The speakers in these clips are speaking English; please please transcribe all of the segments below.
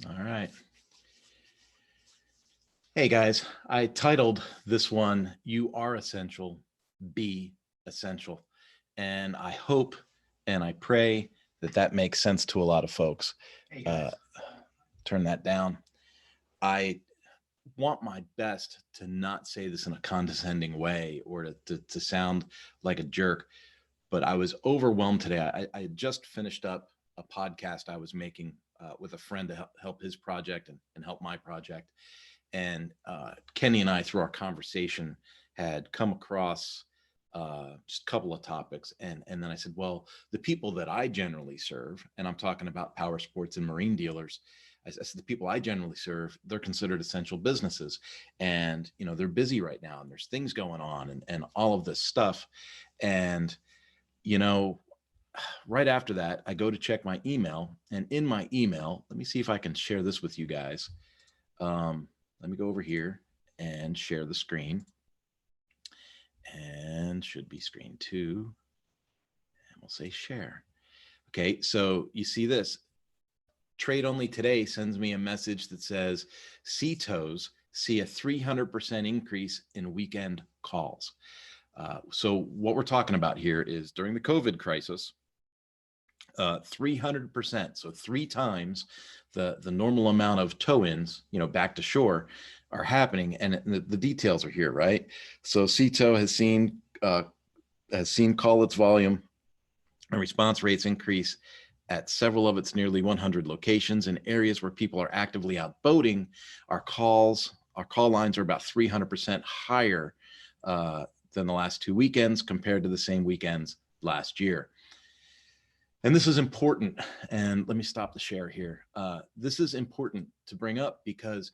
All right. Hey guys, I titled this one, You Are Essential, Be Essential. And I hope and I pray that that makes sense to a lot of folks. Uh, Turn that down. I want my best to not say this in a condescending way or to sound like a jerk, but I was overwhelmed today. I had just finished up a podcast I was making with a friend to help his project and help my project. And Kenny and I, through our conversation, had come across just a couple of topics. And then I said, well, the people that I generally serve, and I'm talking about power sports and marine dealers, I said, the people I generally serve, they're considered essential businesses. And, they're busy right now and there's things going on and all of this stuff. And, you know, right after that, I go to check my email. And in my email, let me see if I can share this with you guys. Let me go over here and share the screen, and should be screen 2, and we'll say share. Okay, so you see this. Trade Only Today sends me a message that says CTOs see a 300% increase in weekend calls. So what we're talking about here is during the COVID crisis, 300%, so 3 times the normal amount of tow-ins, back to shore, are happening, and the details are here, right? So CTOW has seen call its volume and response rates increase at several of its nearly 100 locations. In areas where people are actively out boating, our call lines are about 300% higher than the last 2 weekends compared to the same weekends last year. And this is important. And let me stop the share here. This is important to bring up because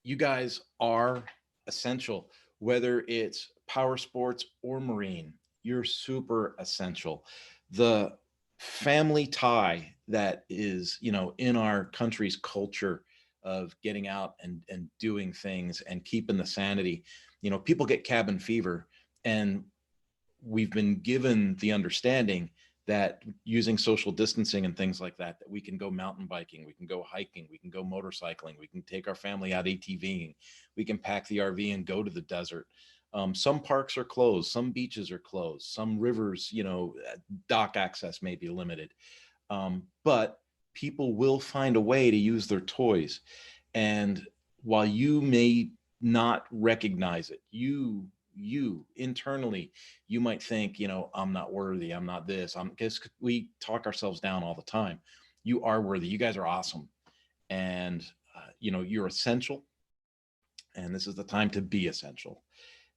you guys are essential, whether it's power sports or marine, you're super essential. The family tie that is, in our country's culture of getting out and doing things and keeping the sanity, people get cabin fever, and we've been given the understanding that using social distancing and things like that, that we can go mountain biking, we can go hiking, we can go motorcycling, we can take our family out ATVing, we can pack the RV and go to the desert. Some parks are closed, some beaches are closed, some rivers, dock access may be limited. But people will find a way to use their toys. And while you may not recognize it, you internally, you might think, I'm not worthy, I'm not this, because we talk ourselves down all the time. You are worthy, you guys are awesome, and you're essential, and this is the time to be essential,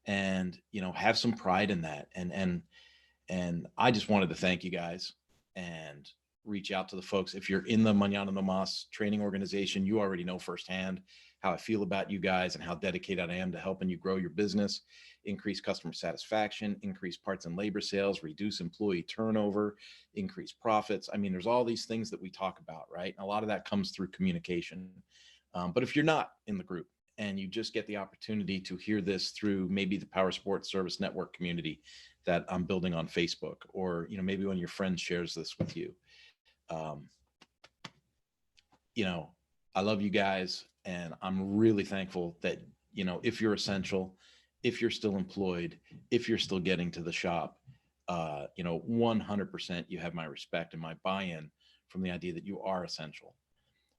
and have some pride in that. And I just wanted to thank you guys and reach out to the folks. If you're in the Mañana No Mas training organization, you already know firsthand how I feel about you guys and how dedicated I am to helping you grow your business, increase customer satisfaction, increase parts and labor sales, reduce employee turnover, increase profits. I mean, there's all these things that we talk about, right? And a lot of that comes through communication. But if you're not in the group and you just get the opportunity to hear this through maybe the Power Sports Service Network community that I'm building on Facebook, or maybe when your friend shares this with you, I love you guys, and I'm really thankful that if you're essential, if you're still employed, if you're still getting to the shop, 100% you have my respect and my buy-in from the idea that you are essential.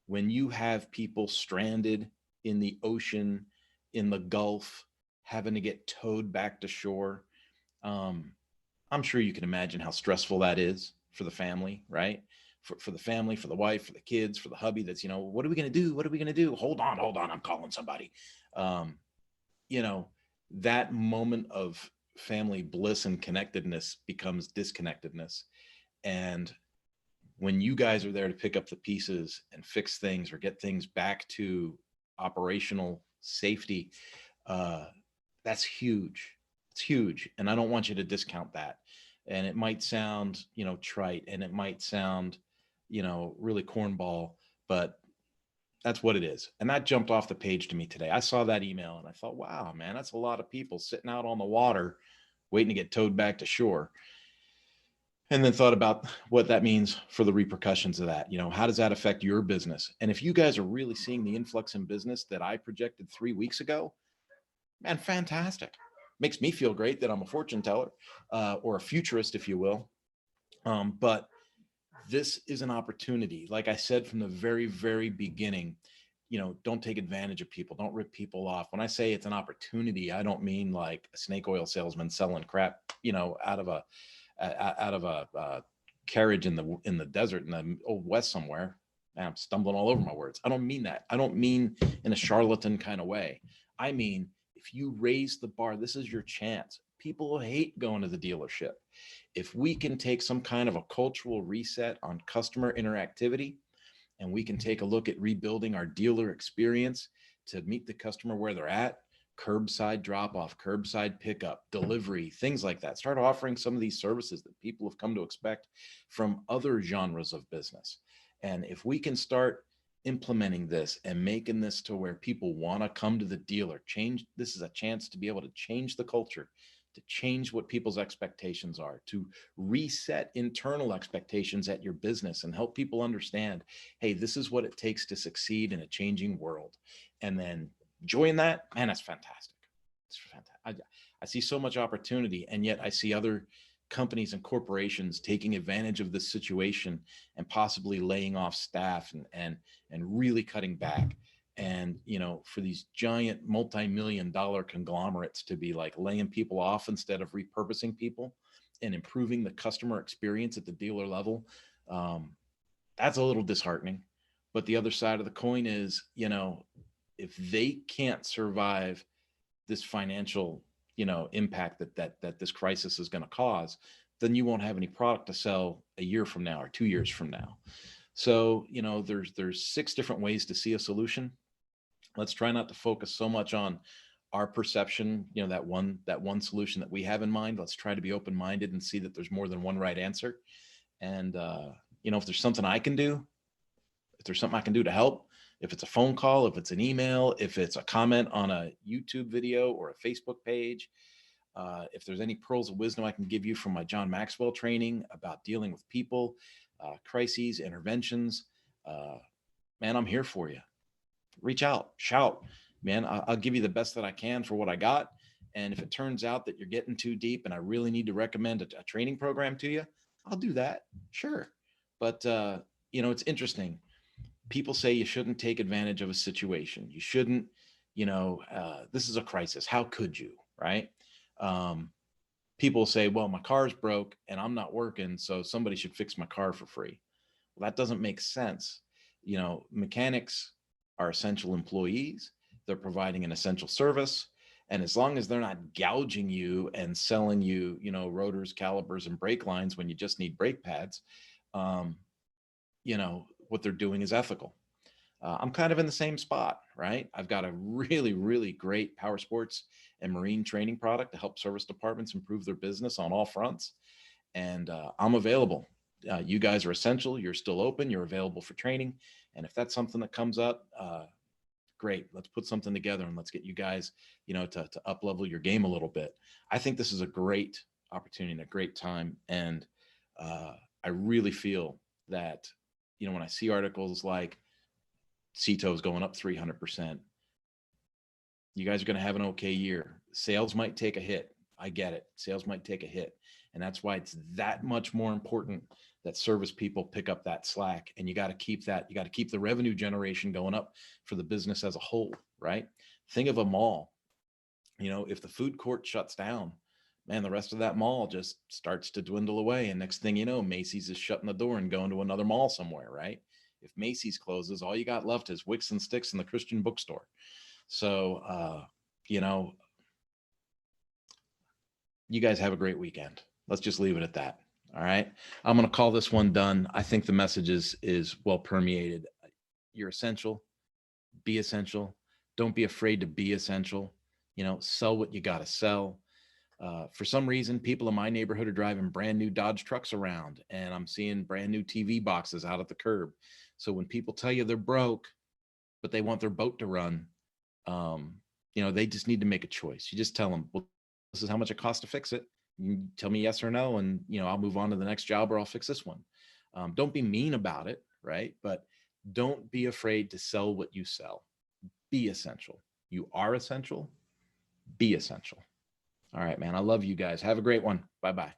When you have people stranded in the ocean, in the Gulf, having to get towed back to shore, I'm sure you can imagine how stressful that is for the family, right? For the family, for the wife, for the kids, for the hubby that's, what are we going to do? What are we going to do? Hold on. I'm calling somebody. Um, that moment of family bliss and connectedness becomes disconnectedness. And when you guys are there to pick up the pieces and fix things or get things back to operational safety, that's huge. It's huge. And I don't want you to discount that. And it might sound, trite, and it might sound, really cornball, but that's what it is. And that jumped off the page to me today. I saw that email and I thought, wow, man, that's a lot of people sitting out on the water waiting to get towed back to shore. and then thought about what that means for the repercussions of that. How does that affect your business? And if you guys are really seeing the influx in business that I projected 3 weeks ago, man, fantastic. Makes me feel great that I'm a fortune teller, or a futurist, if you will. But this is an opportunity. Like I said from the very, very beginning, don't take advantage of people. Don't rip people off. When I say it's an opportunity, I don't mean like a snake oil salesman selling crap, out of a carriage in the desert in the old west somewhere. And I'm stumbling all over my words. I don't mean that. I don't mean in a charlatan kind of way. I mean, if you raise the bar, this is your chance. People hate going to the dealership. If we can take some kind of a cultural reset on customer interactivity, and we can take a look at rebuilding our dealer experience to meet the customer where they're at, curbside drop off, curbside pickup, delivery, things like that. Start offering some of these services that people have come to expect from other genres of business. And if we can start implementing this and making this to where people want to come to the dealer, this is a chance to be able to change the culture, to change what people's expectations are, to reset internal expectations at your business and help people understand, hey, this is what it takes to succeed in a changing world. And then join that, man, that's fantastic. It's fantastic. I see so much opportunity, and yet I see other companies and corporations taking advantage of this situation and possibly laying off staff and really cutting back. And for these giant multi-million dollar conglomerates to be like laying people off instead of repurposing people and improving the customer experience at the dealer level, that's a little disheartening. But the other side of the coin is, if they can't survive this financial, impact that this crisis is going to cause, then you won't have any product to sell a year from now or 2 years from now. So, there's 6 different ways to see a solution. Let's try not to focus so much on our perception, that one solution that we have in mind. Let's try to be open-minded and see that there's more than one right answer. And, if there's something I can do, if there's something I can do to help, if it's a phone call, if it's an email, if it's a comment on a YouTube video or a Facebook page, if there's any pearls of wisdom I can give you from my John Maxwell training about dealing with people, crises, interventions, man, I'm here for you. Reach out, shout, man. I'll give you the best that I can for what I got. And if it turns out that you're getting too deep and I really need to recommend a training program to you, I'll do that. Sure. But, it's interesting. People say you shouldn't take advantage of a situation. You shouldn't, this is a crisis. How could you? Right. People say, well, my car's broke and I'm not working, so somebody should fix my car for free. Well, that doesn't make sense. Mechanics are essential employees. They're providing an essential service. And as long as they're not gouging you and selling you, rotors, calipers, and brake lines when you just need brake pads, what they're doing is ethical. I'm kind of in the same spot, right? I've got a really, really great power sports and marine training product to help service departments improve their business on all fronts. And I'm available. You guys are essential. You're still open. You're available for training. And if that's something that comes up, great. Let's put something together and let's get you guys, to up level your game a little bit. I think this is a great opportunity and a great time. And I really feel that, when I see articles like CITO is going up 300%, you guys are going to have an okay year. Sales might take a hit. I get it. Sales might take a hit. And that's why it's that much more important that service people pick up that slack. And you got to keep that. You got to keep the revenue generation going up for the business as a whole, right? Think of a mall. If the food court shuts down, man, the rest of that mall just starts to dwindle away. And next thing you know, Macy's is shutting the door and going to another mall somewhere, right? If Macy's closes, all you got left is Wicks and Sticks and the Christian bookstore. So, you guys have a great weekend. Let's just leave it at that. All right. I'm going to call this one done. I think the message is well permeated. You're essential. Be essential. Don't be afraid to be essential. Sell what you got to sell. For some reason, people in my neighborhood are driving brand new Dodge trucks around, and I'm seeing brand new TV boxes out at the curb. So when people tell you they're broke, but they want their boat to run, they just need to make a choice. You just tell them, well, this is how much it costs to fix it. You tell me yes or no, and I'll move on to the next job, or I'll fix this one. Don't be mean about it, right? But don't be afraid to sell what you sell. Be essential. You are essential. Be essential. All right, man. I love you guys. Have a great one. Bye-bye.